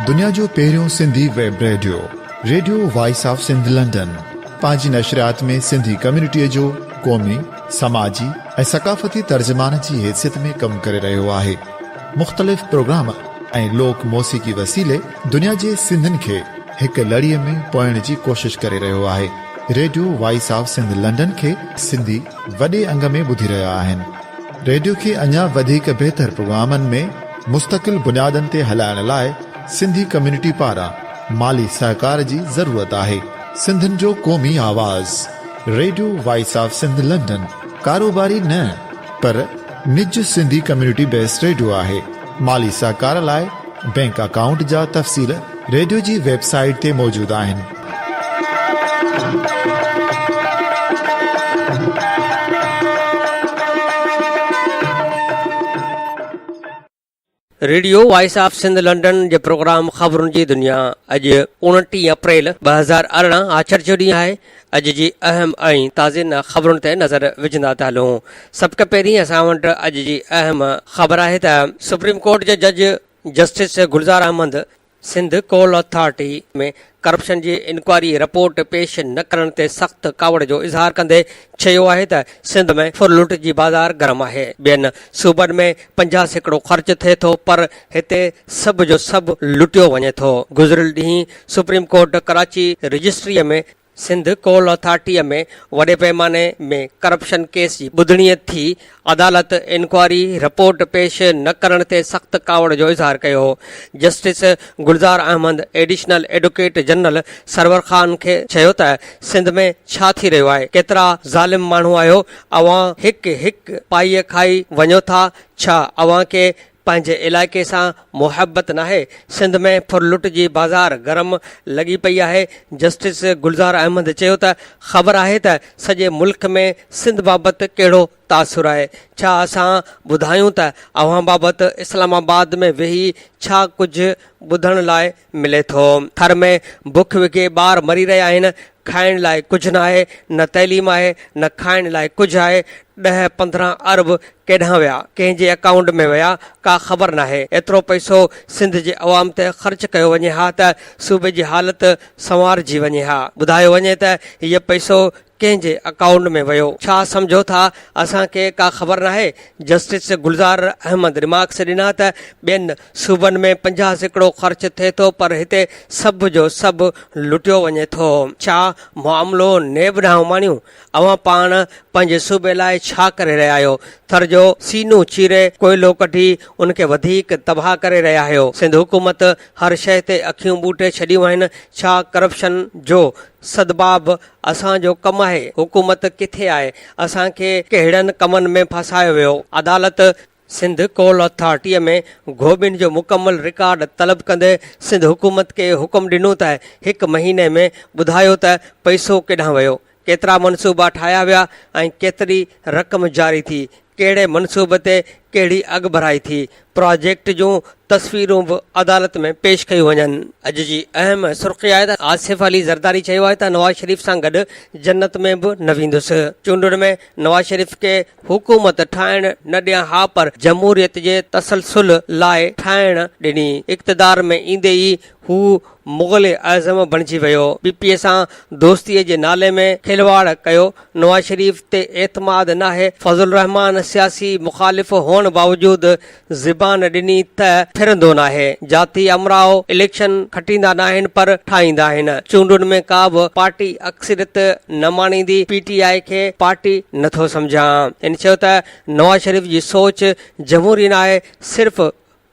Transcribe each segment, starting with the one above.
दुनिया जो पहिरियों Sindhi web radio, radio voice of Sindh London, पंहिंजी नशरियात में सिंधी कम्युनिटीअ जो क़ौमी, समाजी ऐं सक़ाफ़ती तर्जुमान जी हैसियत में कमु करे रहियो आहे। मुख़्तलिफ़ प्रोग्राम ऐं लोक मौसीक़ी वसीले दुनिया जे सिंधियुनि खे हिकु लड़ीअ में पोइण जी कोशिश करे रहियो आहे। Radio voice of Sindh London खे सिंधी वॾे अंग में ॿुधी रहिया आहिनि। रेडियो खे अञा वधीक बहितर प्रोग्रामनि में मुस्तक़िल बुनियादनि ते हलाइण लाइ सिंधी कम्युनिटी पारां माली सहकार जी ज़रूरत आहे। सिंधियुनि जो क़ौमी आवाज़ radio voice of Sindh London कारोबारी न पर निज सिंधी कम्युनिटी बेस्ड रेडियो आहे। माली सहकार लाइ बैंक अकाउंट जा तफ़सील रेडियो जी वेबसाइट ते मौजूदु आहिनि। Radio voice of Sindh London जे प्रोग्राम ख़बरुनि जी दुनिया अॼु 29 अप्रैल 2018 आछर जो ॾींहुं आहे। अॼु जी अहम ऐं ताज़ीन ख़बरुनि ते नज़र विझंदा था हलूं। सभ खां पहिरीं असां वटि अॼु जी अहम ख़बर आहे त सुप्रीम कोर्ट जे जज जस्टिस गुलज़ार अहमद सिंध कोल अथॉरिटी में करप्शन जी इंक्वायरी रिपोर्ट पेश न करण ते सख़्त कावड़ जो इज़हार कंदे चयो आहे त सिंध में फुर लूट जी बाज़ार गरम आहे। ॿियनि सूबनि में 50% ख़र्च थिए थो पर हिते सभु जो सभु लुटियो वञे थो। गुज़िरियल ॾींहुं सुप्रीम कोर्ट कराची रजिस्ट्रीअ में सिंध कोल अथॉरिटीअ में वॾे पैमाने में करप्शन केस जी ॿुधणीअ थी अदालत इंक्वायरी रिपोर्ट पेश न करण ते सख़्त कावड़ जो इज़हार कयो। Justice Gulzar Ahmed additional advocate general Sarwar Khan खे चयो त सिंध में छा थी रहियो आहे, केतिरा ज़ालिम माण्हू आहियो, अव्हां हिकु हिकु पाईअ खाई वञो था, छा अव्हां खे पंहिंजे इलाइक़े सां मुहबत नाहे? सिंध में फुरलुट जी बाज़ार गरम लॻी पई आहे। जस्टिस गुलज़ार अहमद चयो त ख़बर आहे त सॼे मुल्क में सिंध बाबति कहिड़ो तासुर आहे। छा असां ॿुधायूं त अव्हां बाबति इस्लामाबाद में वेही छा कुझु ॿुधण लाइ मिले थो? थर में बुख विघे ॿार मरी रहिया आहिनि, खाइण लाइ कुझु न आहे, न तइलीम आहे, न खाइण लाइ कुझु आहे। 10-15 अरब केॾांहुं विया, कंहिंजे अकाउंट में विया, का ख़बर नाहे। एतिरो पैसो सिंध जे अवाम ते ख़र्च कयो वञे हा त सूबे जी हालति संवारजी वञे हा। ॿुधायो वञे त हीअ पैसो कंहिंजे अकाउंट में वियो। छा सम्झो था असांखे का ख़बर नाहे? जस्टिस गुलज़ार अहमद रिमार्क्स ॾिना त ॿियनि सूबनि में 50% ख़र्च थिए थो पर हिते सभु जो सभु लुटियो वञे थो। छा मामिलो नेब ॾांहुं माणियूं? अव्हां पाण पंहिंजे सूबे लाइ छा करे रहिया आहियो? थर जो सीनू चीरे कोयलो कढी उनखे वधीक तबाह करे रहिया आहियो। सिंध हुकूमत हर शइ ते अखियूं ॿूटे छॾियूं आहिनि। छा करप्शन जो सदबाब असांजो कमु आहे? हुकूमत किथे आहे? असांखे कहिड़नि कमनि में फसायो वियो? अदालत सिंध कोल अथॉरिटीअ में गोबिन जो मुकमल रिकॉर्ड तलब कंदे सिंध हुकूमत खे हुकुम ॾिनो त 1 महीने में ॿुधायो त पैसो केॾांहुं वियो, केतिरा मनसूबा ठाहिया विया ऐं केतिरी रक़म जारी थी, कहिड़े मनसूबे ते कहिड़ी अॻु भराई थी। प्रोजेक्ट जूं तस्वीरूं बि अदालत में पेश कयूं वञनि। अॼु जी अहम सुर्ख़ी आहे त आसिफ अली ज़रदारी चयो आहे त नवाज़ शरीफ़ सां गॾु जन्नत में बि न वेंदुसि। चूंडुनि में नवाज़ शरीफ़ खे हुकूमत ठाहिण न ॾियां हा पर जमहूरियत जे तसलसुल लाइ ठाहिण ॾिनी। इक़्तिदार में ईंदे ई हू मुग़ल आज़म बणिजी वियो। पीपीए सां दोस्तीअ जे नाले में खिलवाड़ कयो। नवाज़ शरीफ़ ते एतमाद नाहे। फज़ल रहमान सियासी मुख़ालिफ़ हुअण बावजूदि ज़बान ॾिनी त फिरंदो नाहे। जाती अमराओ इलेक्शन खटींदा नाहिनि पर ठाहींदा आहिनि। चूंडुनि में का बि पार्टी अक्सरियत न माणींदी। पीटीआई खे पार्टी नथो सम्झां। इन चयो त नवाज़ शरीफ़ जी सोच जमहूरी न आहे, सिर्फ़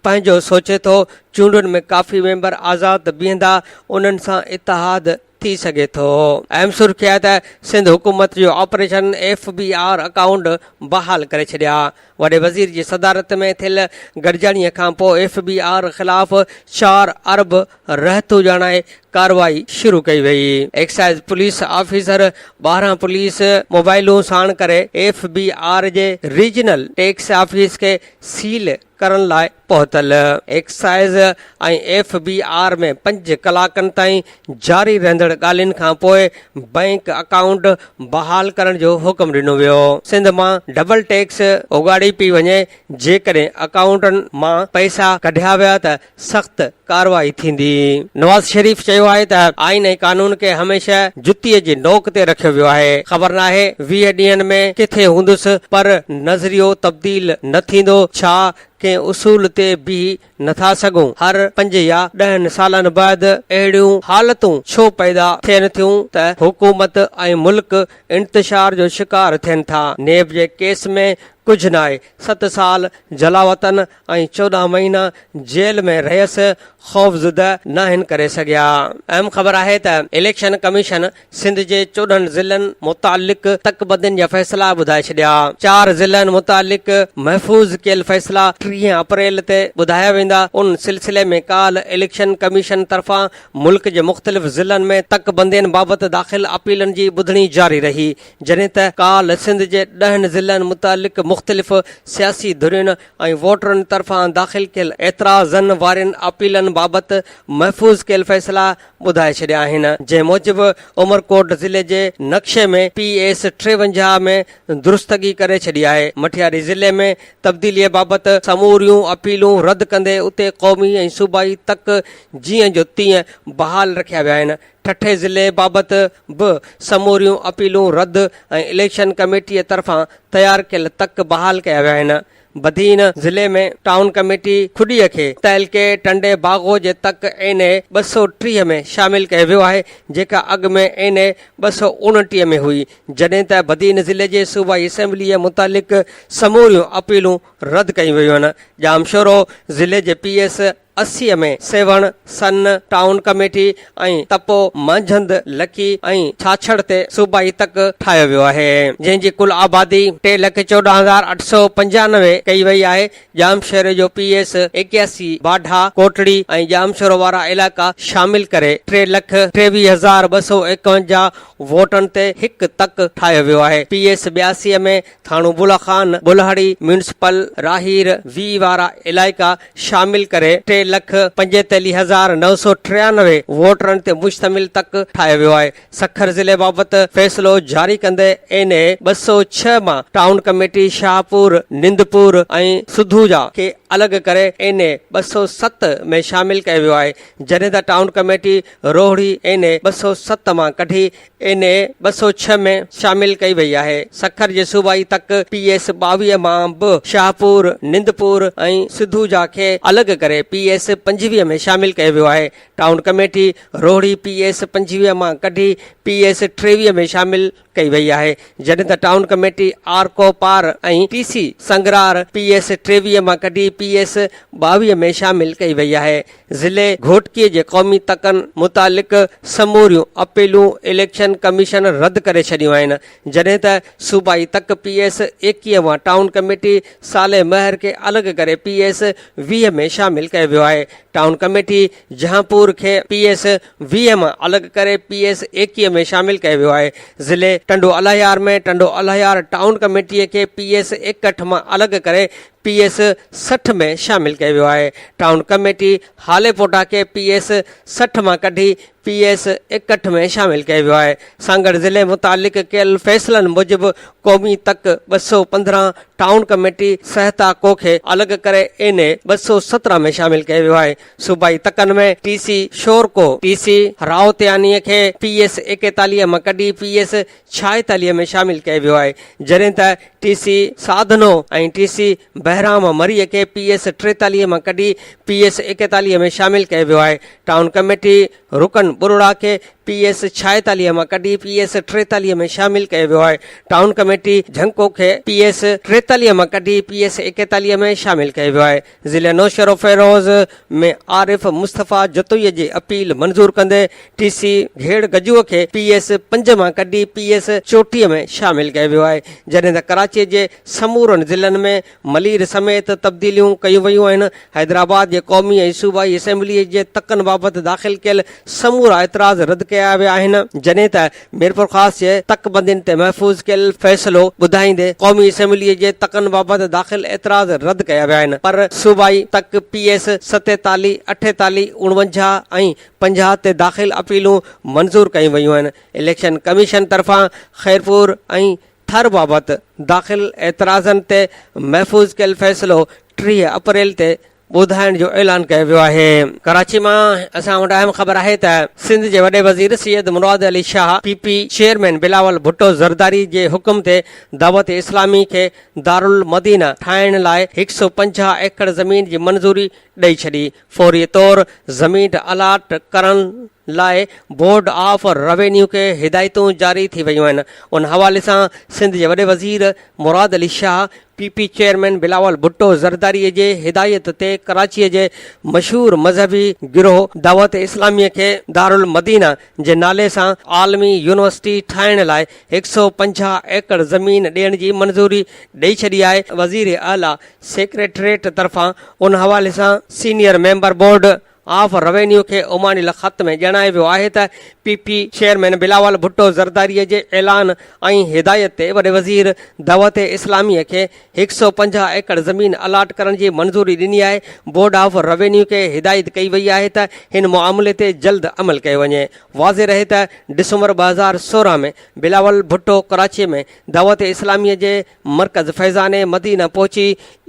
पंहिंजो सोचे थो। चूंडुनि में काफ़ी मेंबर आज़ाद बीहंदा, उन्हनि सां इतिहाद थी सघे थो। अहम सुर्ख़ी आहे त सिंध हुकूमत जो ऑपरेशन FBI अकाउंट बहाल करे छॾिया। वॾे वज़ीर जी सदारत में थियल गॾिजाणीअ खां पोइ FBI ख़िलाफ़ 4 अरब रहतू ॼाणाए कार्रवाई शुरू कई वई। एक्साइज पुलिस ऑफिसर 12 पुलिस मोबाइलूं साण करे FBR जे रीजनल टैक्स ऑफिस के सील करण लाइ पहुतल। एक्साइज ऐं FBR में 5 कलाकनि ताईं जारी रहंदड़ ॻाल्हियुनि खां पोइ बैंक अकाउंट बहाल करण जो हुकुम ॾिनो वियो। सिंध मां डबल टैक्स उगाड़ी पई वञे, जेकॾहिं अकाउंटनि मां पैसा कढिया विया त सख़्त कार्रवाई थींदी। नवाज़ शरीफ़ चयो आहे त आइन ऐं कानून खे हमेशह जुतीअ जे नोक ते रखियो वियो आहे। ख़बर नाहे 20 ॾींहनि में किथे हूंदुसि, पर नज़रियो तब्दील न थींदो। छा के उसूल ते बीह नथा सघूं? हर 5 या 10 सालनि बाद अहिड़ियूं हालतूं छो पैदा थियनि थियूं त हुकूमत ऐं मुल्क इंतशार जो शिकार थियनि था? नेब जे केस में कुझु न आहे। 7 साल जलावतन ऐं 14 महीना जेल में रहियसि, ख़ौफ़ज़दा न आहिनि करे सघिया। अहम ख़बर आहे त इलेक्शन कमीशन सिंध जे 14 ज़िलनि मुतालिक़ तकबंदियुनि जा फ़ैसिला ॿुधाए छॾिया। 4 ज़िलनि मुतालिक़ महफ़ूज़ कयल फ़ैसिला 30 अप्रैल ते ॿुधाया वेंदा। उन सिलसिले में काल इलेक्शन कमीशन तरफ़ां मुल्क जे मुख़्तलिफ़ ज़िलनि में तकबंदियुनि बाबति दाख़िल अपीलनि जी ॿुधणी जारी रही, जॾहिं त काल सिंध जे 10 ज़िलनि मुतालिक़ मुख़्तलिफ़ सियासी धुरियुनि ऐं वोटरनि तरफ़ां दाख़िल कयल एतिराज़नि वारनि अपीलनि बाबति महफ़ूज़ कयल फ़ैसिला ॿुधाए छॾिया आहिनि। जंहिं मूजिबि उमरकोट ज़िले जे नक्शे में PS 53 में दुरुस्तगी करे छॾी आहे। मठियारी ज़िले में तब्दीलीअ बाबति समूरियूं अपीलूं रद्द कंदे उते क़ौमी ऐं सूबाई तक जीअं जो तीअं बहाल रखिया विया आहिनि। ठठे ज़िले बाबति बि समूरियूं अपीलूं रद्द ऐं इलेक्शन कमेटीअ तरफ़ां तयारु कयल तक बहाल कया विया आहिनि। बदीन ज़िले में टाउन कमेटी खुडीअ खे तहलके टंडे बागो जे तक NA 230 में शामिल कयो वियो आहे, जेका अॻु में NA 229 में हुई, जॾहिं त बदीन ज़िले जे सूबाई असेंबलीअ मुतालिक़ समूरियूं अपीलूं रद्द कयूं वियूं आहिनि। जामशोरो ज़िले जे PS 80 में सेवण सन टाउन कमेटी ऐं तपो मंझंद लकी ऐं छाछड़ ते सूबाई तक ठाहियो वियो आहे, जंहिंजी कुल आबादी 3,14,895 कई वई आहे। जामशोरे जो PS 81 बाढा कोटड़ी ऐं जामशोरो वारा इलाइक़ा शामिल करे 3,23,251 वोटनि ते हिकु तक ठाहियो वियो आहे। PS 82 में थाणो बुला खान बुलहड़ी म्यूनिसिपल राहीर वी वारा इलाइक़ा शामिल करे 3,45,993 वोटरनि ते मुश्तमिल तक ठाहियो वियो आहे। सखर ज़िले बाबति फ़ैसिलो जारी कंदे NA 206 मां टाउन कमेटी शाहपुर निंदपुर ऐं सुधूजा खे अलॻि करे NA 207 में शामिल कयो वियो आहे, जॾहिं त टाउन कमेटी रोहड़ी NA 207 मां कढी NA 206 में शामिल कई वई आहे। सखर जे सूबाई तक PS 22 मां बि शाहपुर निंदपुर ऐं सिधूजा खे अलॻि करे PS 25 में शामिल कयो वियो आहे। टाउन कमेटी रोहड़ी PS 25 मां कढी PS 23 में शामिल कई वई आहे, जॾहिं त टाउन कमेटी आरको पार ऐं TC संगरार PS 23 मां कढी PS 22 में शामिल कई वई आहे। ज़िले घोटकीअ जे क़ौमी तकनि मुतालिक़ समूरियूं अपीलूं इलेक्शन कमीशन रद्द करे छॾियूं आहिनि, जॾहिं त सूबाई तक PS 21 मां टाउन कमेटी साले महर खे अलॻि करे PS 20 में शामिल कयो वियो आहे। टाउन कमेटी जहांपुर खे PS 20 मां अलॻि करे PS 21 में शामिल कयो वियो आहे। ज़िले टंडो अलाहियार में टंडो अलाहियार टाउन कमेटीअ खे PS 61 मां अलॻि करे PS 60 में शामिल कयो वियो आहे। टाउन कमेटी हालेपोटा खे PS 60 मां कढी PS 61 में शामिल कयो वियो आहे। सांगड़ ज़िले मुतालिक़ कयल फ़ैसिलनि मूजिबि क़ौमी तक 215 टाउन कमेटी सहता को खे अलॻि करे NA 217 में शामिल कयो वियो आहे। सूबाई तकनि में TC शोरको TC रावतियानीअ खे PS 41 मां कढी PS 46 में शामिल कयो वियो आहे, जॾहिं त TC साधनो ऐं TC बहराम मरीअ खे PS 43 मां कढी PS 41 में शामिल कयो वियो आहे। टाउन कमेटी रुकन बुरुड़ा खे PS 46 मां कढी PS 43 में शामिल कयो वियो आहे। टाउन कमेटी झंको खे PS 43 मां कढी PS 41 में शामिल कयो वियो आहे। ज़िले नौशरो फेरोज़ में आरिफ मुस्तफ़ा जतोई जी अपील मंज़ूर कंदे TC घेड़ गजूअ खे PS 5 मां कढी PS 34 में शामिल कयो वियो आहे। जॾहिं त कराची जे समूरनि ज़िलनि में मलीर समेत तब्दीलियूं कयूं वयूं आहिनि। हैदराबाद जे क़ौमी ऐं सूबाई असेंबली जे तकनि बाबति दाख़िल कयल समूरा एतिराज़ रद्द कया विया आहिनि। जॾहिं त मीरपुर ख़ास जे तकबंदियुनि ते महफ़ूज़ कयल फ़ैसिलो ॿुधाईंदे क़ौमी असेंबली जे तकनि बाबति दाख़िल एतिराज़ रद्द कया विया आहिनि। पर सूबाई तक PS 47, 48, 49 ऐं 50 ते दाख़िल अपीलूं मंज़ूर कयूं वयूं आहिनि। इलेक्शन कमीशन तरफ़ां खैरपुर ऐं थर बाबति दाख़िल एतिराज़नि ते महफ़ूज़ कयल फ़ैसिलो 30 अप्रैल ते ॿुधाइण जो ऐलान कयो वियो आहे। कराची मां असां वटि अहम ख़बर आहे त सिंध जे वॾे वज़ीर सैयद मुराद अली शाह PP चेयरमैन बिलावल भुट्टो ज़रदारी जे हुकुम ते दावत इस्लामी खे दारुल मदीना ठाहिण लाइ 150 एकड़ ज़मीन जी मंज़ूरी ॾेई छॾी। फौरी तौर ज़मीन अलाट करण लाइ बोर्ड ऑफ रेवेन्यू खे हिदायतूं जारी थी वयूं आहिनि। उन हवाले सां सिंध जे वॾे वज़ीर मुराद अली शाह PP चेयरमैन बिलावल भुट्टो ज़रदारीअ जे हिदायत ते कराचीअ जे मशहूर मज़हबी गिरोह दावत इस्लामीअ खे दारुल मदीना जे नाले सां आलमी यूनिवर्सिटी ठाहिण लाइ 150 एकड़ ज़मीन ॾियण जी मंज़ूरी ॾेई छॾी आहे। वज़ीर आला सेक्रेटरेट तरफ़ां उन हवाले सां senior member board of revenue खे उमानिल ख़त में ॼाणायो वियो आहे त PP चेयरमैन बिलावल भुट्टो ज़रदारीअ जे ऐलान ऐं हिदायत ते वॾे वज़ीर दावत इस्लामीअ खे 150 एकड़ ज़मीन अलाट करण जी मंज़ूरी ॾिनी आहे। बोर्ड ऑफ रेवेन्यू खे हिदायत कई वई आहे त हिन मामले ते जल्द अमल कयो वञे। वाज़े रहे त डिसंबर 2016 में बिलावल भुट्टो कराची में दावत इस्लामीअ जे मरकज़ फैज़ाने मदीना पहुची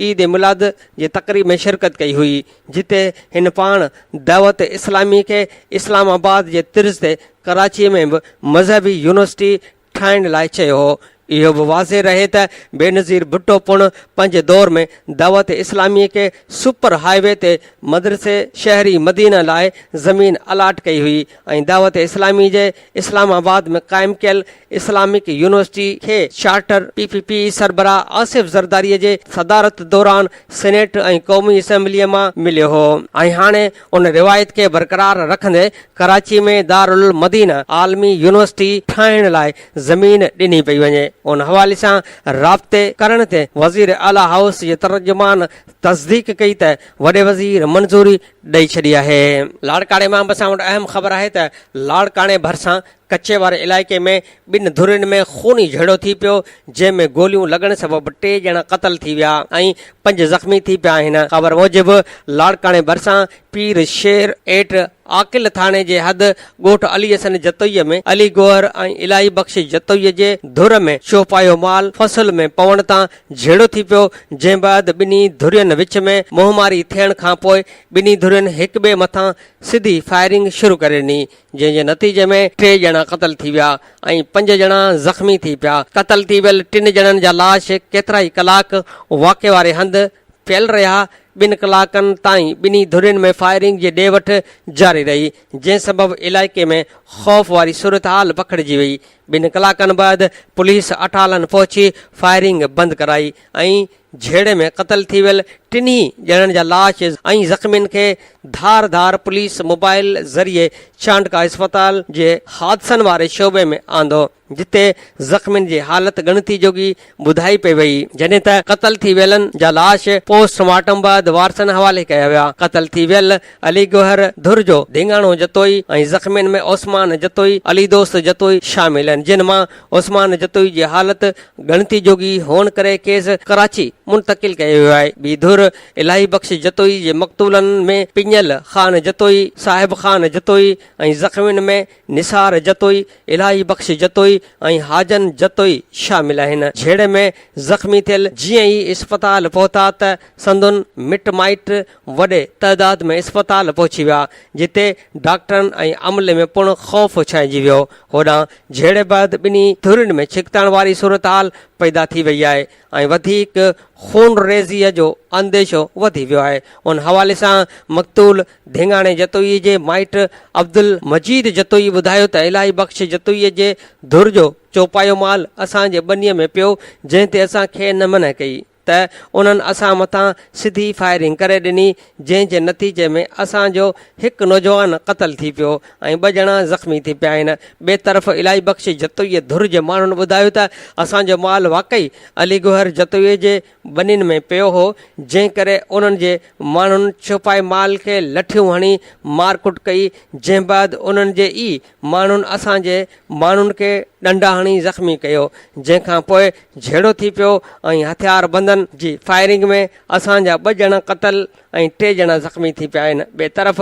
ईद मिलाद जे तक़रीब में शिरकत कई हुई, जिते हिन पाण दावत इस्लामी खे इस्लामाबाद जे तिर्ज़ ते कराची में बि मज़हबी यूनिवर्सिटी ठाहिण लाइ चयो हो। इहो बि वाज़े रहे त बेनज़ीर भुट्टो पिणु पंहिंजे दौर में दावत इस्लामीअ खे सुपर हाईवे ते मदरसे शहरी मदीना लाइ ज़मीन अलाट कई हुई ऐं दावत इस्लामी जे इस्लामाबाद में क़ाइमु कयल इस्लामिक यूनिवर्सिटी खे चार्टर PPP सरबराह आसिफ ज़रदारीअ जे सदारत दौरान सेनेट ऐं क़ौमी असेंबलीअ मां मिलियो हो ऐं हाणे उन रिवायत खे बरक़रार रखंदे कराची में दारुल मदीना आलमी यूनिवर्सिटी ठाहिण लाइ ज़मीन ॾिनी पई वञे। उन हवाले सां राब्ते करण ते वज़ीर आला हाउस जे तर्जुमान तस्दीक कई त वॾे वज़ीर मंज़ूरी ॾेई छॾी आहे। लाड़काणे मां बि असां वटि अहम ख़बर आहे त लाड़काणे भरिसां कचे वारे इलाइक़े में 2 धुरियुनि में खूनी झेड़ो थी पियो, जंहिंमें गोलियूं लॻण सबबि 3 ॼणा क़तल थी विया ऐं 5 ज़ख़्मी थी पिया आहिनि। ख़बर मूजिबि लाड़काणे भरिसां पीर शेर एट आकिल थाणे जे हद ॻोठ अली हसन जतोईअ में अली गोहर ऐं इलाही बख़्श जतोईअ जे धुर में चौपायो माल फसल में पवण तां झेड़ो थी पियो, जंहिं बैदि 2 धुरियुनि विच में मुंहमारी थियण खां पोइ 2 धुरियुनि हिक ॿिए मथां सिधी फायरिंग शुरू करे ॾिनी, जंहिं जे नतीजे में 3 ॼणा क़तल थी विया ऐं 5 ॼणा ज़ख़्मी थी पिया। क़तल थी वियल 3 ॼणनि जा लाश केतिरा ई कलाक वाक़े वारे हंधि पियल रहिया। 2 कलाकनि ताईं 2 धुरियुनि में फायरिंग जी ॾे वठि जारी रही, जंहिं सबबि इलाइक़े में ख़ौफ़ वारी सूरत हाल पखिड़िजी वई। 2 कलाकनि बैदि पुलिस अठालनि पहुची फायरिंग बंदि कराई ऐं झेड़े में क़तल थी वियल 3 ॼणनि जा लाश ऐं ज़ख़्मियुनि खे धार पुलिस मोबाइल ज़रिए चांडका अस्पताल जे हादसनि वारे शोबे में आंदो, जिते ज़ख़्मियुनि जी हालत ॻणती जोगी ॿुधाई पई वई। जॾहिं त क़तल थी वियलनि जा लाश पोस्टमार्टम बैदि वारसनि हवाले कया विया। क़तल थी वियल अली गोहर धुर जो ढिंगाणो जतोई ऐं ज़ख़्मियुनि में ओस्मान जतोई अली दोस्त जतोई शामिल आहिनि, जिन मां ओस्मान जतोई जी हालत ॻणती जोगी हुअण करे केस कराची मुंतक़िल कयो वियो आहे। ॿी धुर इलाही बख़्श जतोई जे मक़तूलनि में पिञल ख़ान जतोई, साहिब ख़ान जतोई ऐं ज़ख़्मियुनि में निसार जतोई, इलाही बख़्श जतोई ऐं हाजन जतोई शामिल आहिनि। झेड़े में ज़ख़्मी थियल जीअं ई इस्पताल पहुता त संदुन मिट माइट वॾे तइदाद में इस्पताल पहुची विया, जिते डॉक्टरनि ऐं अमले में पिणु ख़ौफ़ छाइजी वियो। होॾां झेड़े बैदि 2 धुरियुनि में छिकताइण वारी सूरत हाल पैदा थी वई आहे ऐं वधीक खून रेज़ीअ जो अंदेशो वधी वियो आहे। उन हवाले सां मक़तूल धिंगाणे जतोई जे माइट अब्दुल मजीद जतोई ॿुधायो त इलाही बख़्श जतोईअ जे धुर जो चौपायो माल असांजे ॿनीअ में पियो, जंहिं ते असांखे न मन कई त उन्हनि असां मथां सिधी फायरिंग करे ॾिनी, जंहिं जे नतीजे में असांजो हिकु नौजवान क़तल थी पियो ऐं 2 ॼणा ज़ख़्मी थी पिया आहिनि। ॿिए तरफ़ इलाही बख़्श जतोईअ धुर जे माण्हुनि ॿुधायो त असांजो माल वाक़ई अलीगोहर जतोईअ जे ॿनियुनि में पियो हो, जंहिं करे उन्हनि जे माण्हुनि छुपाए माल खे लठियूं हणी मारकुट कई, जंहिं बैदि उन्हनि जे ई माण्हुनि असांजे माण्हुनि खे डंडा हणी ज़ख़्मी कयो, जंहिंखां पोइ झेड़ो थी पियो ऐं हथियार बंदनि जी फायरिंग में असांजा 2 ॼणा क़तल ऐं 3 ॼणा ज़ख़्मी थी पिया आहिनि। ॿिए तरफ़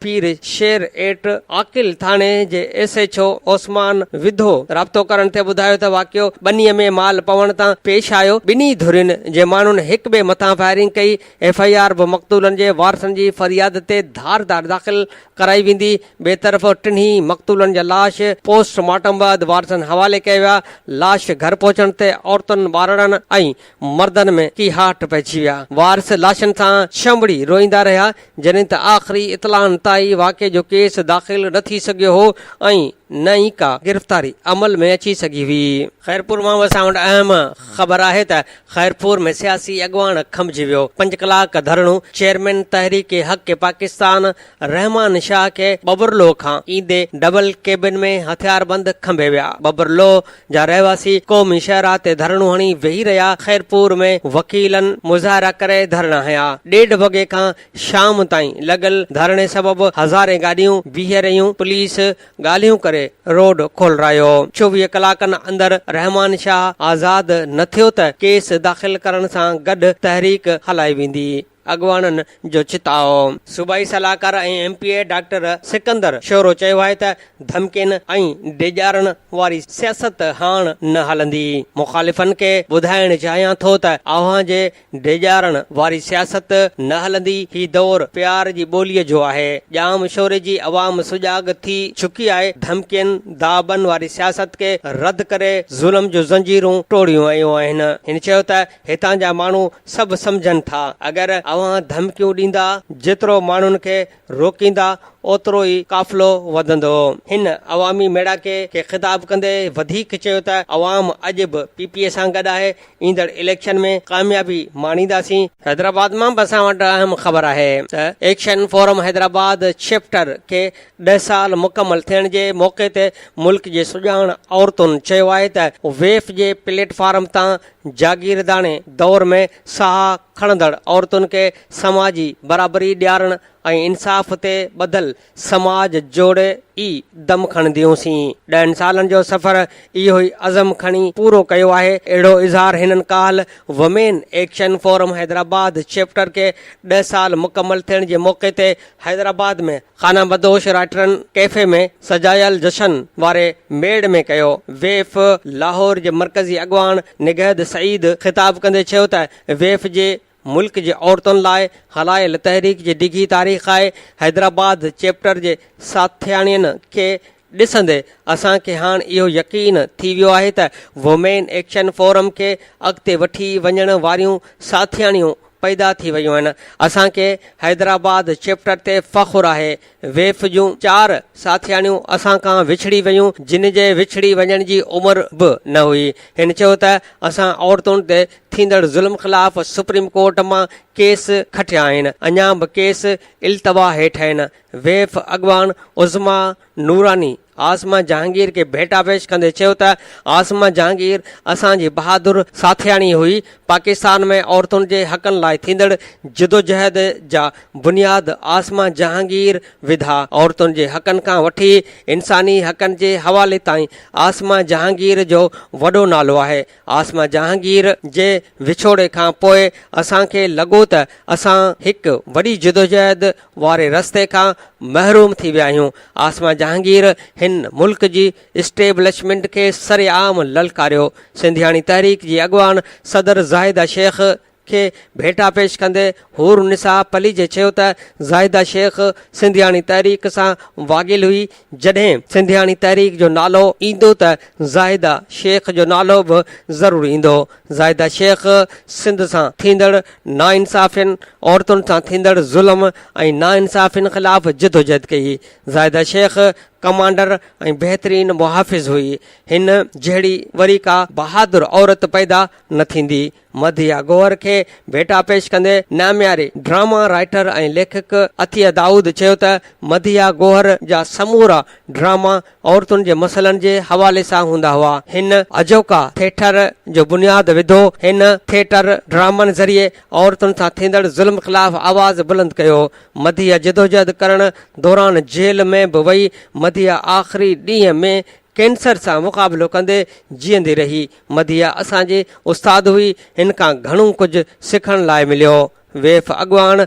पीर शेर एट आकिल थाणे जे SHO ओस्मान विधो राब्तो करण ते ॿुधायो त वाक़ियो ॿनीअ में माल पवण तां पेश आयो। ॿिन्ही धुरियुनि जे माण्हुनि हिक ॿिए मथां फायरिंग कई। FIR बि मक़तूलनि जे वारसनि जी फरियाद ते धारदार दाख़िल कराई वेंदी। ॿिए तरफ़ टिन्ही मक़तूलनि जा लाश पोस्टमार्टम बैदि वारसनि हवाले कया विया। लाश घर पहुचण ते औरतुनि ॿारड़नि ऐं मर्दनि में कीहाट पइजी विया। वारस लाशनि सां छंबड़ी रोईंदा रहिया, जॾहिं त आख़िरी इतलान ताईं वाक़े जो केस दाख़िल न थी सघियो हो ऐं न ई का गिरफ़्तारी अमल में अची सघी हुई। ख़ैरपुर मां असां वटि अहम ख़बर आहे त ख़ैरपुर में सियासी अॻवान खमिजी वियो। 5 कलाक धरणो चेयरमैन तहरीक हक़ पाकिस्तान रहमान शाह खे बबरलो खां ईंदे डबल केबिन में हथियारबंद खंभे विया। बबरलो जा रहवासी क़ौमी शहरा ते धरणो हणी वेही रहिया। ख़ैरपुर में वकीलनि मुज़ाहिरा करे धरणा हया। 1:30 वॻे खां शाम ताईं लॻल धरणे सबबि हज़ारे गाॾियूं बीह रहियूं। पुलिस ॻाल्हियूं करे रोड खोलरायो। 24 कलाकनि अंदरि रहमान शाह आज़ाद न थियो त केस दाख़िल करण सां गॾु तहरीक हलाई वेंदी। अॻवाननि जो चिताओ। सूबाई सलाहकार ऐं MPA डॉक्टर सिकंदर शोरो चयो आहे त धमकियुनि ऐं डेॼारण वारी सियासत हाणे न हलंदी। मुख़ालिफ़नि खे ॿुधाइण चाहियां थो त अव्हां जे डेॼारण वारी सियासत न हलंदी। ही दौर प्यार जी ॿोलीअ जो आहे। ॼाम शोरे जी अवाम सुजाग थी चुकी आहे। धमकियुनि दाबनि वारी सियासत खे रद्द करे ज़ुल्म जो ज़ंजीरूं टोड़ियूं आयूं आहिनि। हिन चयो त हितां जा माण्हू सभु सम्झनि था, अगरि अव्हां धमकियूं ॾींदा, जेतिरो माण्हुनि खे रोकींदा ओतिरो ई काफ़िलो वधंदो। हिन अवामी मेड़ाके खे ख़िताब कंदे वधीक चयो त अवाम अॼु बि PPA सां गॾु आहे। ईंदड़ इलेक्शन में कामयाबी माणींदासीं। हैदराबाद मां बि असां वटि अहम ख़बर आहे त एक्शन फोरम हैदराबाद चैप्टर खे 10 साल मुकमल थियण जे मौक़े ते मुल्क जे सुजाण औरतुनि चयो आहे त वेफ जे प्लेटफॉर्म तां जागीरदाणे दौर में साह खणंदड़ औरतुनि खे समाजी बराबरी ॾियारण ऐं इंसाफ़ ते ॿधल समाज जोड़े ई दम खणंदियूंसीं। 10 सालनि जो सफ़र इहो ई अज़म खणी पूरो कयो आहे। अहिड़ो इज़हार हिननि काल women action forum Hyderabad chapter खे 10 साल मुकमल थियण जे मौक़े ते हैदराबाद में खाना बदोश राइटरनि कैफ़े में सजायल जशन वारे मेड़ में कयो। वेफ लाहौर जे मरकज़ी अॻवान निगहद सईद ख़िताब कंदे चयो त वेफ जे मुल्क जे औरतुनि लाइ हलायल तहरीक जी डिघी तारीख़ आहे। हैदराबाद चैप्टर जे साथियाणियुनि खे ॾिसंदे असांखे हाणे इहो यकीन थी वियो आहे त वुमेन एक्शन फोरम खे अॻिते वठी वञण वारियूं साथियाणियूं पैदा थी वियूं आहिनि। असांखे हैदराबाद चैप्टर ते फ़ख़ुरु आहे। वेफ जूं 4 साथियाणियूं असां खां विछड़ी वयूं, जिन जे विछड़ी वञण जी उमिरि बि न हुई। हिन चयो त असां औरतुनि ते थींदड़ ज़ुल्म ख़िलाफ़ सुप्रीम कोर्ट मां केस खटिया आहिनि। अञा बि केस इल्तवा हेठि आहिनि। वेफ अॻवान उज़मा नूरानी आसमा जहांगीर खे भेटा पेश कंदे चयो त आसमा जहांगीर असांजी बहादुर साथियाणी हुई। पाकिस्तान में औरतुनि जे हक़नि लाइ थींदड़ जिदोजहद जा बुनियाद आसमा जहांगीर विधा। औरतुनि जे हक़नि खां वठी इंसानी हक़नि जे हवाले ताईं आसमा जहांगीर जो वॾो नालो आहे। आसमा जहांगीर जे विछोड़े खां पोइ असांखे लॻो त असां हिकु वॾी जिदोजहद वारे रस्ते खां महरूम थी विया आहियूं। आसमा जहांगीर हिन मुल्क जी इस्टेब्लिशमेंट खे सरेआम ललकारियो। सिंधियाणी तहरीक जी अॻवान सदर ज़ाहिदा शेख खे भेटा पेश कंदे हूर निसा पली जे चयो त ज़ाहिदा शेख सिंधियाणी तहरीक सां वागिल हुई। जॾहिं सिंधियाणी तहरीक जो नालो ईंदो त ज़ाहिदा शेख जो नालो बि ज़रूरु ईंदो। ज़ाहिदा शेख सिंध सां थींदड़ नाइंसाफ़ियुनि, औरतुनि सां थींदड़ ज़ुल्म ऐं नाइंसाफ़ियुनि ख़िलाफ़ जिदोजहद कई। ज़ाहिदा शेख कमांडर ऐं बहितरीन मुहाफ़िज़ हुई। हिन जहिड़ी वरी का बहादुर औरत पैदा न थींदी। मधिया गोहर खे भेटा पेश कंदे नामियारे ड्रामा राइटर ऐं लेखक अथिया दाऊद चयो त मधिया गोहर जा समूरा ड्रामा औरतुनि जे मसइलनि जे हवाले सां हूंदा हुआ। हिन अजोका थिएटर जो बुनियाद विधो। हिन थिएटर ड्रामनि ज़रिए औरतुनि सां थींदड़ ज़ुल्म ख़िलाफ़ आवाज़ बुलंद कयो। मधिया जिदोजहद करण दौरान जेल में बि वई। मधिया आख़िरी ॾींहं में कैंसर सां मुक़ाबिलो कंदे जीअंदी रही। मधिया असांजे उस्ताद हुई। हिन खां घणो कुझु सिखण लाइ मिलियो। वेफ अॻवान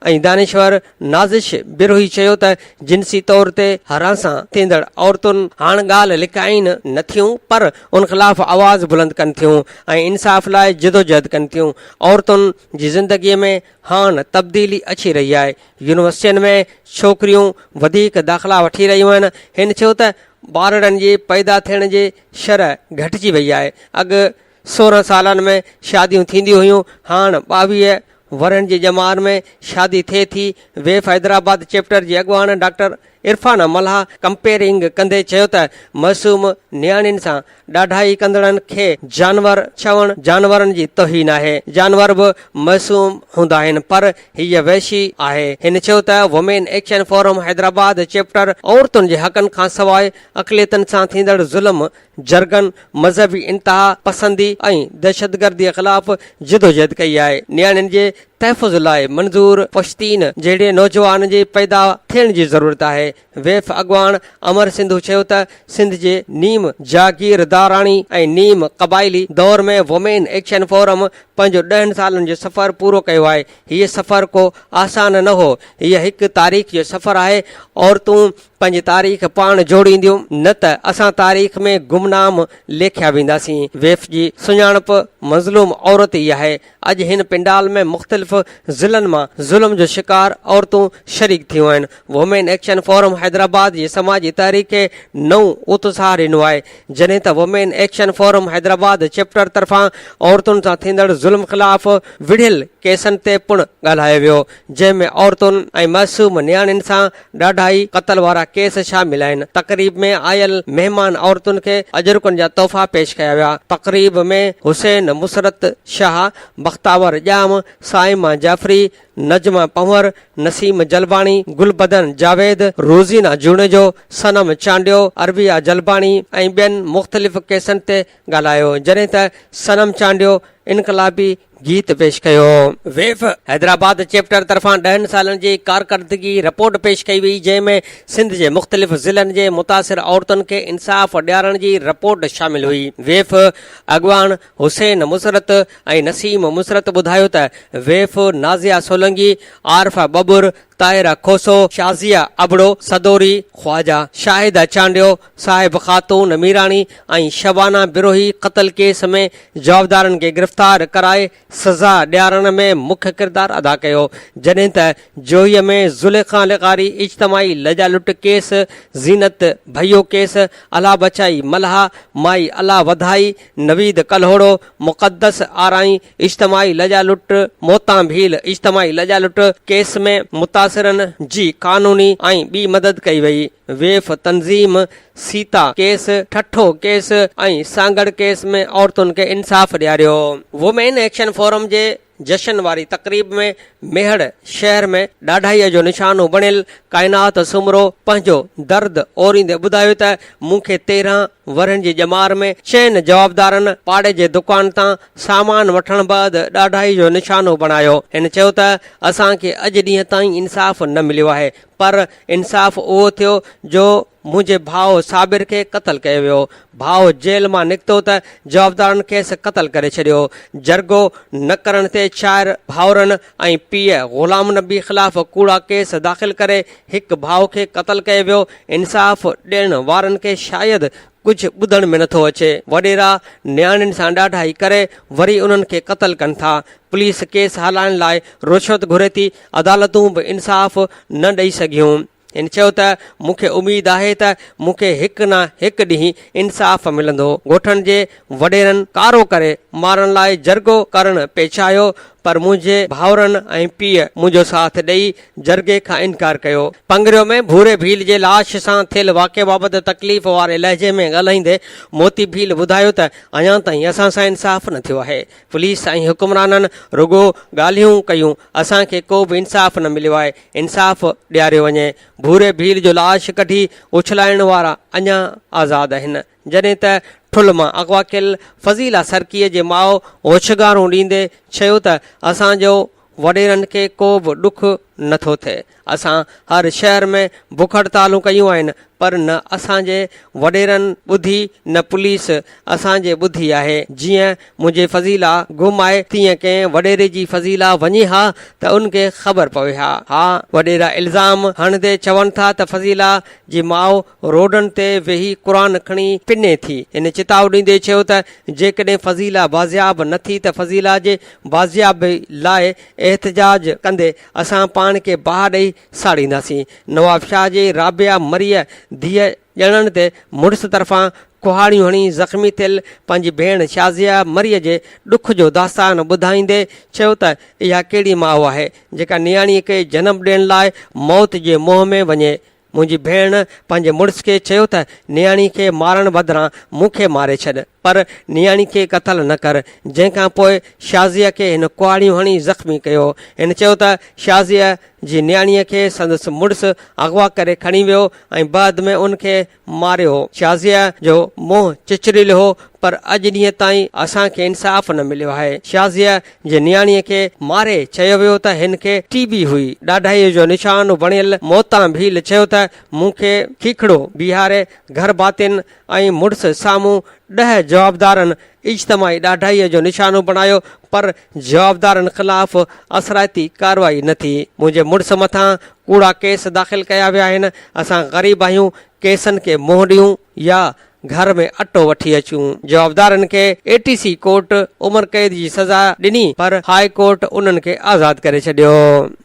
ऐं दानिश्वर नाज़िश बिरोही चयो त जिनसी तौर ते हरासां थींदड़ औरतुनि हाणे ॻाल्हि लिकाइनि नथियूं, पर उन ख़िलाफ़ आवाज़ बुलंद कनि थियूं ऐं इंसाफ़ लाइ जिदोजहद कनि थियूं। औरतुनि जी ज़िंदगीअ में हाणे तब्दीली अची रही आहे। यूनिवर्सिटियुनि में छोकिरियूं वधीक दाख़िला वठी रहियूं आहिनि। हिन चयो त ॿारड़नि जे पैदा थियण जे शरह घटिजी वई आहे। अॻु 16 सालनि में शादियूं थींदियूं हुयूं, हाणे 22 वरनि जी ॼमार में शादी थिए थी। वेफ हैदराबाद चैप्टर जी अॻवान डॉक्टर इरफान मल्हा कंपेयरिंग कंदे चयो त मासूम नियाणियुनि सां ॾाढाई कंदड़नि खे जानवर चवणु जानवरनि जी तौहीन आहे। जानवर बि मासूम हूंदा आहिनि, पर हीअ वहशी आहे। हिन चयो त women action forum Hyderabad chapter औरतुनि जे हक़नि खां सवाइ अक़लियतनि सां थींदड़ ज़ुल्म, जरगन, मज़हबी इंतिहा पसंदी ऐं दहशतगर्दीअ ख़िलाफ़ जिदोजहद कई आहे। नियाणियुनि जे तहफ़ुज़ लाइ मंज़ूर पश्तीन जहिड़े नौजवान जे पैदा थियण जी ज़रूरत आहे। वेफ अॻवान अमर सिंधु चयो त सिंध जे नीम जागीरदाराणी ऐं नीम क़बाइली दौर में वुमेन एक्शन फोरम पंहिंजो 10 सालनि जो सफ़र पूरो कयो आहे। हीअ सफ़र को आसान न हो। हीअ हिकु तारीख़ जो सफ़र आहे। औरतूं पंहिंजी तारीख़ पाण जोड़ींदियूं, न त असां तारीख़ में गुमनाम लेखिया वेंदासीं। वेफ जी सुञाणप मज़लूम औरत ई आहे। अॼु हिन पिंडाल में मुख़्तलिफ़ ज़िलनि मां ज़ुल्म जो शिकार औरतूं शरीक थियूं आहिनि। वुमेन एक्शन फोरम हैदराबाद जी समाजी तहरीक खे नओं उत्साह ॾिनो आहे। जॾहिं त women action forum Hyderabad chapter तरफ़ां औरतुनि सां थींदड़ ज़ुल्म ख़िलाफ़ विढ़ियल केसनि ते पिणु ॻाल्हायो वियो, जंहिंमें औरतुनि ऐं मासूम नियाणियुनि सां ॾाढाई क़तल वारा केस शामिल आहिनि। तक़रीब में आयल महिमान औरतुनि खे अजरुकनि जा तोहफ़ा पेश कया विया। तक़रीब में हुसैन मुसरत शाह, बख्तावर ॼाम, साइमा जाफ़री, नजमा पंवर, नसीम जलबाणी, गुलबदन जावेद, रोज़ीना जूनेजो, सनम चांडियो, अरबिया जलबाणी ऐं ॿियनि मुख़्तलिफ़ केसनि ते ॻाल्हायो। जॾहिं त सनम चांडियो इनक़लाबी गीत पेश कयो। वेफ हैदराबाद चैप्टर तरफ़ां 10 सालनि जी कारकर्दगी रिपोर्ट पेश कई वई, जंहिंमें सिंध जे मुख़्तलिफ़ ज़िलनि जे मुतासिर औरतुनि खे इंसाफ़ ॾियारण जी रिपोर्ट शामिल हुई। वेफ अॻवान हुसैन मुसरत ऐं नसीम मुसरत ॿुधायो त वेफ नाज़िया सोलंगी, आरफा बबुर, ताहिरा खोसो, शाज़िया अबड़ो, सदोरी ख्वाजा, शाहिदा चांडियो, साहिब ख़ातून मीराणी ऐं शबाना बिरोही क़तल केस में जवाबदारनि खे गिरफ़्तार कराए सज़ा ॾियारण में मुख्य किरदारु अदा कयो। जॾहिं त जोहीअ में ज़ुलेखा लिक़ारी इज्तमाही लजा लुट केस, ज़ीनत भइयो केस, अला बचाई मल्हा, माई अला वधाई, नवीद कल्होड़ो, मुक़द्दस आराई इज्तमाही लजा लुट, मोता भील इज्तमाही लजा लुट केस में मुतासिरनि जी कानूनी ऐं ॿी मदद कई वई। वेफ तंज़ीम सीता केस, ठठो केस ऐं सांगड़ केस में औरतुनि खे इंसाफ़ ॾियारियो। वुमेन एक्शन फोरम जे जशन वारी तक़रीब में मेहड़ शहर में ॾाढाईअ जो निशानो बणियल काइनात सुमरो पंहिंजो दर्द ओरींदे ॿुधायो त मूंखे 13 वरनि जी ॼमार में 6 जवाबदारनि पाड़े जे दुकान तां सामान वठण बैदि ॾाढाई जो निशानो बणायो। हिन चयो त असांखे अॼु ॾींहं ताईं इंसाफ़ न मिलियो आहे, पर इंसाफ़ उहो थियो जो मुंहिंजे भाउ साबिर खे क़तल कयो वियो। भाउ जेल मां निकितो त जवाबदारनि खेसि क़तल करे छॾियो। जरगो न करण ते 4 भाउरनि ऐं पीउ ग़ुलाम नबी ख़िलाफ़ कूड़ा केस दाख़िल करे हिकु भाउ खे क़तल कयो वियो। इंसाफ़ ॾियण वारनि खे शायदि कुझु ॿुधण में नथो अचे। वॾेरा नियाणियुनि सां ॾाढाई करे वरी उन्हनि खे क़तल कनि था। पुलिस केस हलाइण लाइ रुश्वत घुरे थी। अदालतूं बि इंसाफ़ न ॾेई सघियूं। इन चयो त मूंखे उमेद आहे त मूंखे हिकु न हिकु ॾींहुं इंसाफ़ मिलंदो। ॻोठनि जे वॾेरनि कारो करे मारण लाइ जरगो करणु पेचायो, पर मुंहिंजे भाउरनि ऐं पीउ मुंहिंजो साथ ॾेई जरगे खां इनकार कयो। पंगरियो में भूरे भील जे लाश सां थियल वाक़े बाबति तकलीफ़ वारे लहजे में ॻाल्हाईंदे मोती भील ॿुधायो त अञा ताईं असां सां इंसाफ़ न थियो आहे। पुलिस ऐं हुकुमराननि रुगो ॻाल्हियूं कयूं, असांखे को बि इंसाफ़ न मिलियो आहे। इंसाफ़ ॾियारियो वञे। भूरे भील जो लाश कढी उछलाइण वारा अञा आज़ादु आहिनि। जॾहिं त ठुल मां अगवा कयल फज़ीला सरकीअ जे माउ होशगारूं ॾींदे चयो त असांजो वॾेरनि खे को बि ॾुख नथो थिए। असां हर शहर में बुख हड़तालूं कयूं आहिनि, पर न असांजे वॾेरनि ॿुधी न पुलिस असांजे ॿुधी आहे। जीअं मुंहिंजे फज़ीला गुम आहे, तीअं कंहिं वॾेरे जी फज़ीला वञे हा त उनखे ख़बर पवे हा। वॾेरा इल्ज़ाम हणंदे चवनि था त फज़ीला जी माउ रोडनि ते वेही क़ुर खणी पिने थी। इन चिताव ॾींदे चयो त जेकॾहिं फज़ीला बाज़ियाब न थी त फज़ीला जे बाज़ियाबी लाइ एहतजाज कंदे असां पाण खे बाहि ॾेई साड़ींदासीं। नवाब शाह जे राबिया मरीअ धीअ ॼणण ते मुड़ुस तरफ़ां कुहाड़ियूं हणी ज़ख़्मी थियल पंहिंजी भेण शाज़िया मरीअ जे ॾुख जो दास्तान ॿुधाईंदे चयो त इहा कहिड़ी माउ आहे जेका नियाणीअ खे जनमु ॾियण लाइ मौत जे मुंहं में वञे। मुंहिंजी भेण पंहिंजे मुड़ुस खे चयो त नियाणी खे मारण बदिरां मूंखे मारे छॾ, पर नियाणी खे क़तल न कर। जंहिंखां पोइ शाज़िया खे हिन कुहाड़ियूं हणी ज़ख़्मी कयो। हिन चयो त शाज़िया जी नियाणीअ खे संदसि मुड़ुस अगवा करे खणी वियो ऐं बाद में उनखे मारियो। शाज़िया जो मुंहुं चिचरियल हो, पर अॼु ॾींहं ताईं असांखे इंसाफ़ न मिलियो आहे। शाज़िया जे नियाणीअ खे मारे चयो वियो त हिन खे टीबी हुई। ॾाढाईअ जो निशान बणियल मोता भील चयो त मूंखे खीखड़ो बीहारे घर बातिन ऐं मुड़ुस साम्हूं 10 जवाबदारनि इज्तमाही ॾाढाईअ जो निशानो बणायो, पर जवाबदारनि ख़िलाफ़ असराइती कार्रवाई न थी। मुंहिंजे मुड़ुस मथां कूड़ा केस दाख़िल कया विया आहिनि। असां ग़रीब आहियूं, केसनि खे मुंहुं ॾियूं या घर में अटो वठी अचूं। जवाबदारनि खे ATC कोर्ट उमिरि क़ैद जी सज़ा ॾिनी, पर हाई कोर्ट उन्हनि खे आज़ाद करे छॾियो।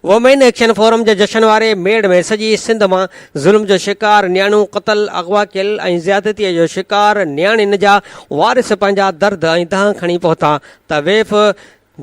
वोमेन एक्शन फोरम जे जशन वारे मेड़ में सॼी सिंध मां ज़ुल्म जो शिकार नियाणियूं क़तल अगवा कयल ऐं ज़्यादतीअ जो शिकार नियाणियुनि जा वारिस पंहिंजा दर्द ऐं दह खणी पहुता त वेफ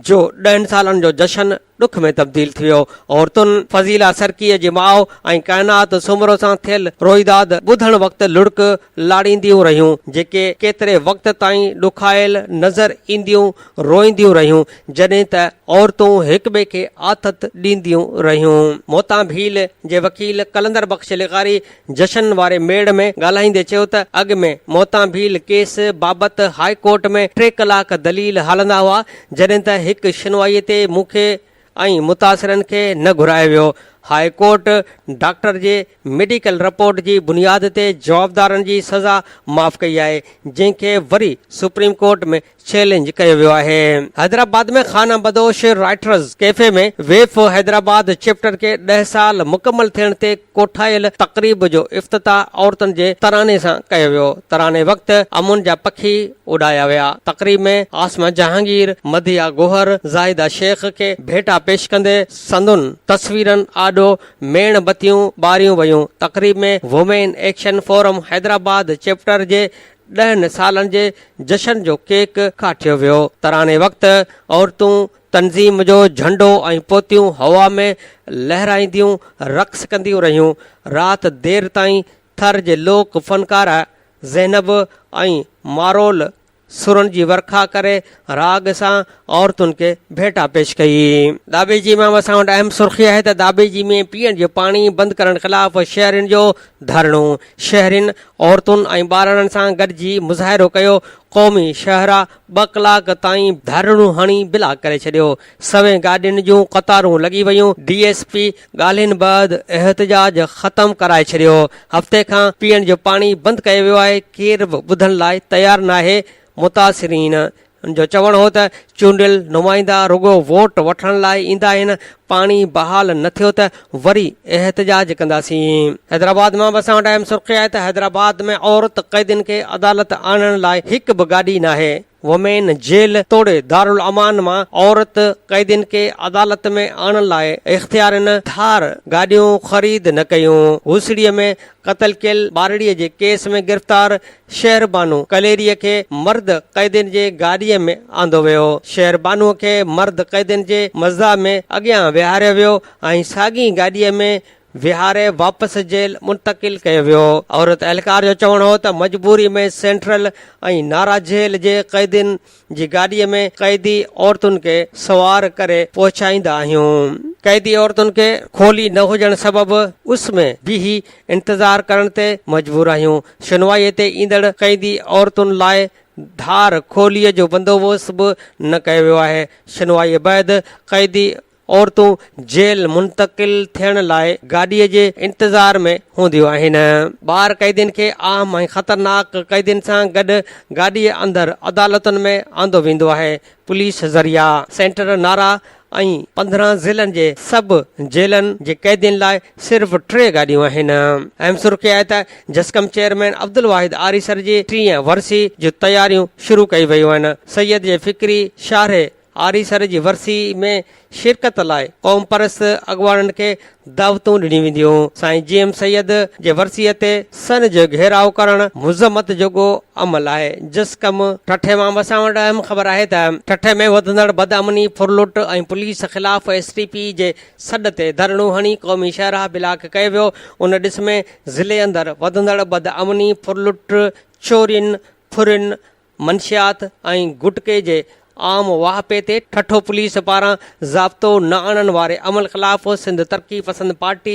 जो 10 सालनि जो जशन ॾुख में तब्दील थी वियो। औरतुनि फज़ीला सरकीअ जी माउ ऐं काइनात सुमरो सां थियल रोइदाद ॿुधण वक़्तु लुड़क लाड़ींदियूं रहियूं, जेके केतिरे वक़्त ताईं ॾुखायल नज़र ईंदियूं रोईंदियूं रहियूं, जॾहिं त औरतूं हिक ॿिए खे आथत ॾींदियूं रहियूं। मोता भील जे वकील कलंदर बख़्श लिगारी जशन वारे मेड़ में ॻाल्हाईंदे चयो त अॻु में मोता भील केस बाबति हाई कोर्ट में 3 कलाक दलील हलंदा हुआ, जॾहिं त हिकु सुनवाईअ ते मूंखे ऐं मुतासिरनि खे न घुरायो वियो। हाई कोर्ट डॉक्टर जे मेडिकल रिपोर्ट जी बुनियाद ते जवाबदारनि जी सज़ा माफ़ कई आहे, जंहिंखे वरी सुप्रीम कोर्ट में चैलेंज कयो वियो आहे। हैदराबाद में खाना बदोश राइटर्स कैफे में वेफ हैदराबाद चैप्टर खे 10 साल मुकमल थियण ते कोठायल तक़रीब जो इफ़्तिताह औरतुनि जे तराने सां कयो वियो। तराने वक़्तु अमुन जा पखी उॾाया विया। तक़रीब में आसमा जहांगीर, मदिया गोहर, ज़ाहिदा शेख खे भेटा पेश कंदे संदुनि तस्वीरनि आॾो मेण बतियूं ॿारियूं वयूं। तक़रीब में women action forum Hyderabad chapter जे 10 सालनि जे जशन जो केक काटियो वियो। तराने वक़्तु औरतूं तंज़ीम जो झंडो ऐं पोतियूं हवा में लहराईंदियूं रक़्स कंदियूं रहियूं। राति देर ताईं थर जे लोक फनकार ज़ैनब ऐं मारोल सुरनि जी वर्खा करे राग सां औरतुनि खे भेटा पेश कई। दाबेजी में असां वटि अहम सुर्खी आहे त दाबेजी में पीअण जो पाणी बंदि करण ख़िलाफ़ शहरियुनि जो धरणो। शहरियुनि औरतुनि ऐं ॿारनि सां गॾिजी मुज़ाहिरो कयो। क़ौमी शहरा 2 कलाक ताईं धरणो हणी बिला करे छॾियो। सवें गाॾियुनि जूं क़तारूं लॻी वयूं। DSP ॻाल्हियुनि बैदि एहतजाज ख़तमु कराए छॾियो। हफ़्ते खां पीअण जो पाणी बंदि कयो वियो आहे। केर बि ॿुधण लाइ तयारु नाहे। मुतासिरीन जो चवणु हो त चूंडियल नुमाइंदा रुगो वोट वठण लाइ ईंदा आहिनि। पाणी बहाल न थियो त वरी एहतजाज कंदासीं। हैदराबाद मां असां वटि अहम सुर्खी आहे त हैदराबाद में औरत क़ैदियुनि खे अदालत आणण लाइ हिकु बि गाॾी नाहे। वुमेन जेल तोड़े दारुल अमान मां औरत क़ैदियुनि खे अदालत में आणण लाइ इख़्तियारनि धार गाॾियूं ख़रीद न कयूं। हुसड़ीअ में क़तल कयल ॿारड़ीअ जे केस में गिरफ़्तार शहरबानू कलेरीअ खे मर्द क़ैदियुनि जे गाॾीअ में आंदो वियो। शहरबानूअ खे मर्द क़ैदियुनि जे मज़ा में अॻियां विहारियो वियो ऐं साॻी गाॾीअ में विहारे वापसि जेल मुंतक़िल कयो वियो। औरत एहलकार जो चवणु हो त मजबूरी में सेंट्रल ऐं नारा जेल जे क़ैदियुनि जी गाॾीअ में क़ैदी औरतुनि खे सवार करे पहुचाईंदा आहियूं। क़ैदी औरतुनि खे खोली न हुजण सबबि उस में बीही इंतज़ार करण ते मजबूर आहियूं। सुनवाईअ ते ईंदड़ क़ैदी औरतुनि लाइ धार खोलीअ जो बंदोबस्त बि न कयो वियो आहे। सुनवाईअ बैदि क़ैदी औरतूं जेल मुंतक़िल थियण लाइ गाॾीअ जे इंतज़ार में हूंदियूं आहिनि। ॿार क़ैदियुनि खे आम ऐं ख़तरनाक क़ैदियुनि सां गॾु गाॾीअ अंदरि अदालतुनि में आंदो वेंदो आहे। पुलिस ज़रिया सेंटर नारा ऐं 15 ज़िलनि जे सभु जेलनि जे क़ैदियुनि लाइ सिर्फ़ 3 गाॾियूं आहिनि। अहम सुर्खी आहे त जस्कम चेयरमैन अब्दुल वाहिद आरीसर जी 30 वरसी जूं तयारियूं शुरू कई वयूं आहिनि। सैयद जे फिक्री शाहरे आरीसर जी वरसी में शिरकत लाइ क़ौम परस्त अॻवाननि खे दावतूं ॾिनी वेंदियूं। साईं GM सैयद जे वरसीअ ते सन जो घेराव करण मुज़मत जोॻो अमल आहे। जस्कम ठठे मां असां वटि अहम ख़बर आहे त ठठे में वधंदड़ बदअमनी फुरलुट ऐं पुलिस ख़िलाफ़ STP जे सॾ ते धरणो हणी क़ौमी शहरा बिलाक कयो वियो। उन ॾिस में ज़िले अंदरि वधंदड़ बदअमनी फुरलुट चोरियुनि फुरियुनि मंशियात ऐं गुटके जे आम वाहपे ते ठठो पुलिस पारां ज़ाब्तो न आणण वारे अमल ख़िलाफ़ सिंध तरक़ी पसंद पार्टी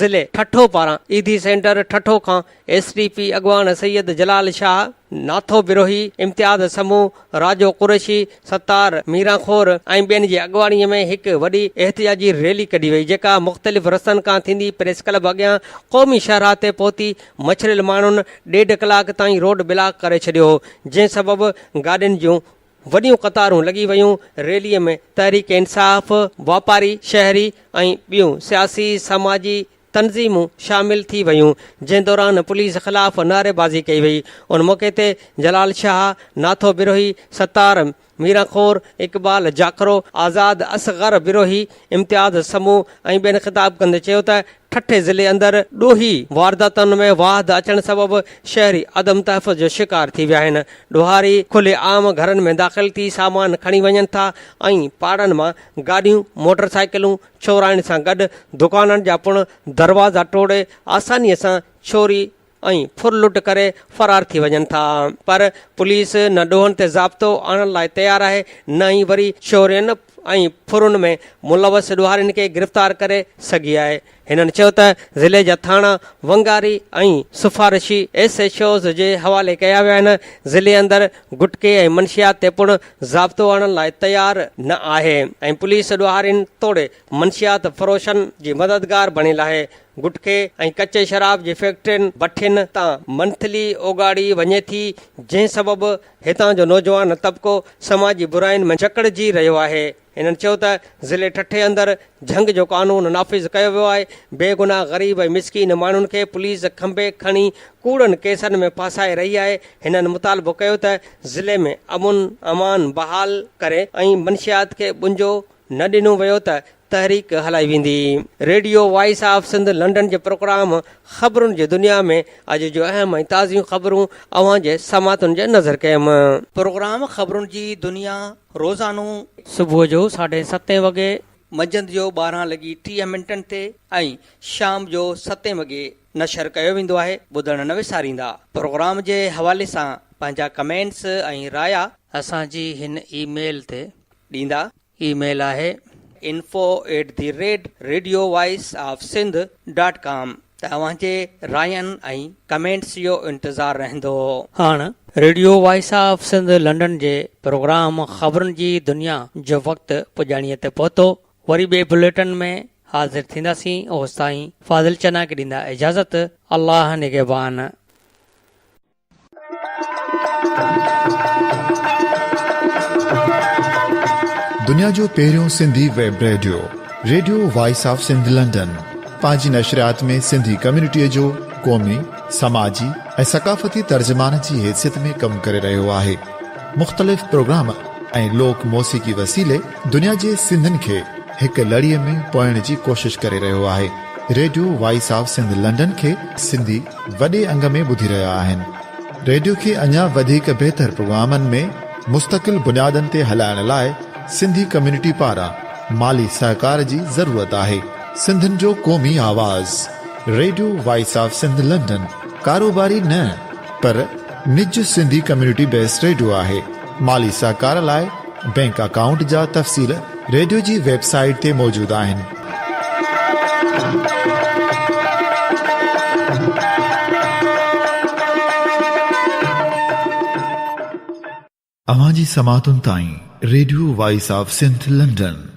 ज़िले ठठो पारां ईदी सेंटर ठठो खां STP अॻवान सैयद जलाल शाह नाथो बिरोही इम्तियाज़ समूह राजो कुरैशी सत्तार मीराखोर ऐं ॿियनि जी अॻवानीअ में हिकु वॾी एहतिजाजी रैली कढी वई, जेका मुख़्तलिफ़ रस्तनि खां थींदी प्रेस क्लब अॻियां क़ौमी शहरा ते पहुती मछरियल माण्हुनि 1.5 कलाक ताईं रोड ब्लॉक करे छॾियो, जंहिं सबबि गाॾियुनि जूं वॾियूं क़तारूं लॻी वयूं। रैलीअ में तहरीक इंसाफ़, वापारी, शहरी ऐं ॿियूं सियासी समाजी तंज़ीमूं शामिल थी वयूं, जंहिं दौरान पुलिस ख़िलाफ़ नारेबाज़ी कई वई। उन मौक़े ते जलाल शाह, नाथो बिरोही, सत्तार मीराखोर, इक़बाल जाकरो, आज़ाद असग़र बिरोही, इम्तियाज़ समूह ऐं ॿियनि ख़िताब कंदे चयो त ठठे ज़िले अंदरि ॾोही वारदातुनि में वाध अचण सबबि शहरी अदम तहफ़ुज़ जो शिकार थी विया आहिनि। ॾोहारी खुले आम घरनि में दाख़िल थी सामान खणी वञनि था ऐं पाड़नि मां गाॾियूं मोटरसाइकिलूं चोराइण सां गॾु दुकाननि जा पिणु दरवाज़ा टोड़े आसानीअ सां चोरी ऐं फुरलुट करे फ़रार थी वञनि था। पर पुलिस न ॾोहनि ते ज़ाब्तो आणण लाइ तयारु आहे, न ई वरी चोरियुनि ऐं फुरुनि में मुलवस ॾोहारियुनि खे गिरफ़्तार करे सघी आहे। हिननि चयो त ज़िले जा थाणा वंगारी ऐं सिफ़ारिशी SHOs जे हवाले कया विया आहिनि। ज़िले अंदरि गुटके ऐं मंशियात ते पिणु ज़ाब्तो आणण लाइ तयारु न आहे ऐं पुलिस ॾोहारियुनि तोड़े मंशियात फ़रोशनि जी मददगार बणियलु आहे। गुटके ऐं कचे शराब जी फैक्ट्रियुनि भठियुनि तां मंथली ओगाड़ी वञे थी, जंहिं सबबि हितां जो नौजवान तबिको समाजी बुराइनि में जकड़जी रहियो आहे। हिननि चयो त ज़िले ठठे अंदरि झंग जो कानून नाफ़िज़ कयो वियो आहे। बेगुनाह ग़रीब ऐं मिसकीन माण्हुनि खे पुलिस खंभे खणी कूड़नि केसनि में फासाए रही आहे। हिननि मुतालबो कयो त ज़िले में अमुन अमान बहाल करे ऐं मंशियात खे बुंजो न ॾिनो वियो त तहरीक हलाई वेंदी। Radio voice of Sindh London जे प्रोग्राम ख़बरुनि जी दुनिया में अॼु जो अहम ऐं ताज़ियूं ख़बरूं अव्हां जे समातुनि जे नज़र कयमि। प्रोग्राम ख़बरुनि जी दुनिया रोज़ानो सुबुह जो 7:30 वॻे, मंझंदि जो 12:30 ते ऐं शाम जो 7 वॻे नशर कयो वेंदो आहे। ॿुधण न विसारींदा। प्रोग्राम जे हवाले सां पंहिंजा कमेंट्स ऐं राया असांजी हिन ईमेल ते ॾींदा। ईमेल आहे info@radiovoiceofsindh.com। तव्हांजे रायनि ऐं कमेंट्स जो इंतज़ारु रहंदो। हाणे radio voice of Sindh London जे प्रोग्राम ख़बरुनि जी दुनिया जो वक़्तु पुॼाणीअ ते पहुतो। वरी ॿिए बुलेटिन में हाज़िर थींदासीं। ओसि ताईं फाज़िल चना खे ॾींदा इजाज़त। अल्लाह निगहबान। दुनिया जो पहिरियों Sindhi web radio radio voice of Sindh London पंहिंजी नशरियात में सिंधी कम्युनिटीअ जो क़ौमी, समाजी ऐं सक़ाफ़ती तर्जुमान जी हैसियत में कमु करे रहियो आहे। मुख़्तलिफ़ प्रोग्राम ऐं लोक मौसीक़ी वसीले दुनिया जे सिंधनि खे हिकु लड़ीअ में पोइण जी कोशिश करे रहियो आहे। Radio voice of Sindh London खे सिंधी वॾे अंग में ॿुधी रहिया आहिनि। रेडियो खे अञा वधीक बहितर प्रोग्रामनि में मुस्तक़िल बुनियादनि ते हलाइण लाइ सिंधी कम्युनिटी पारां माली सहकार जी ज़रूरत आहे। सिंधनि जो क़ौमी आवाज़ radio voice of Sindh London कारोबारी न पर निज सिंधी कम्युनिटी बेस्ड रेडियो आहे। माली सहकार लाइ बैंक अकाउंट जा तफ़सील रेडियो जी वेबसाइट ते मौजूदु आहिनि। अवां जी समातुनि ताईं radio voice of Sindh London